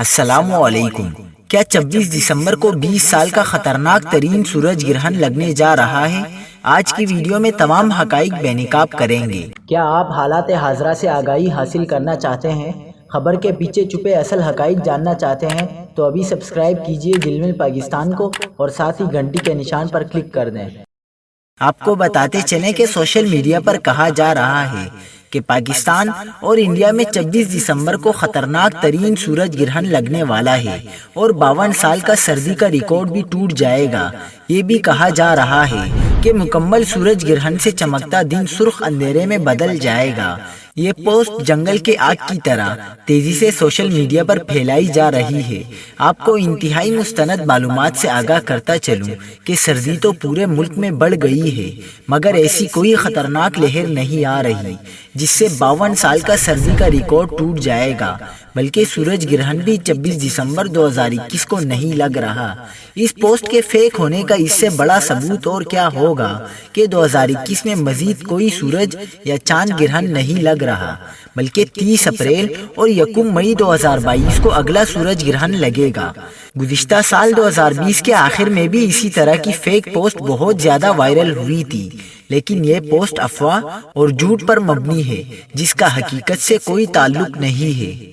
السلام علیکم۔ کیا 26 دسمبر کو 20 سال کا خطرناک ترین سورج گرہن لگنے جا رہا ہے؟ آج کی ویڈیو میں تمام حقائق بے نقاب کریں گے۔ کیا آپ حالات حاضرہ سے آگاہی حاصل کرنا چاہتے ہیں؟ خبر کے پیچھے چھپے اصل حقائق جاننا چاہتے ہیں تو ابھی سبسکرائب کیجئے دل مل پاکستان کو اور ساتھ ہی گھنٹی کے نشان پر کلک کر دیں۔ آپ کو بتاتے چلیں کہ سوشل میڈیا پر کہا جا رہا ہے کہ پاکستان اور انڈیا میں 26 دسمبر کو خطرناک ترین سورج گرہن لگنے والا ہے اور 52 سال کا سردی کا ریکارڈ بھی ٹوٹ جائے گا۔ یہ بھی کہا جا رہا ہے کہ مکمل سورج گرہن سے چمکتا دن سرخ اندھیرے میں بدل جائے گا۔ یہ پوسٹ جنگل کے آگ کی طرح تیزی سے سوشل میڈیا پر پھیلائی جا رہی ہے۔ آپ کو انتہائی مستند معلومات سے آگاہ کرتا چلوں کہ سردی تو پورے ملک میں بڑھ گئی ہے، مگر ایسی کوئی خطرناک لہر نہیں آ رہی جس سے 52 سال کا سردی کا ریکارڈ ٹوٹ جائے گا، بلکہ سورج گرہن بھی 26 دسمبر 2021 کو نہیں لگ رہا۔ اس پوسٹ کے فیک ہونے کا اس سے بڑا ثبوت اور کیا ہوگا کہ 2021 میں مزید کوئی سورج یا چاند گرہن نہیں لگ رہا، بلکہ 30 اپریل اور 1 مئی 2022 کو اگلا سورج گرہن لگے گا۔ گزشتہ سال 2020 کے آخر میں بھی اسی طرح کی فیک پوسٹ بہت زیادہ وائرل ہوئی تھی، لیکن یہ پوسٹ افواہ اور جھوٹ پر مبنی ہے جس کا حقیقت سے کوئی تعلق نہیں ہے۔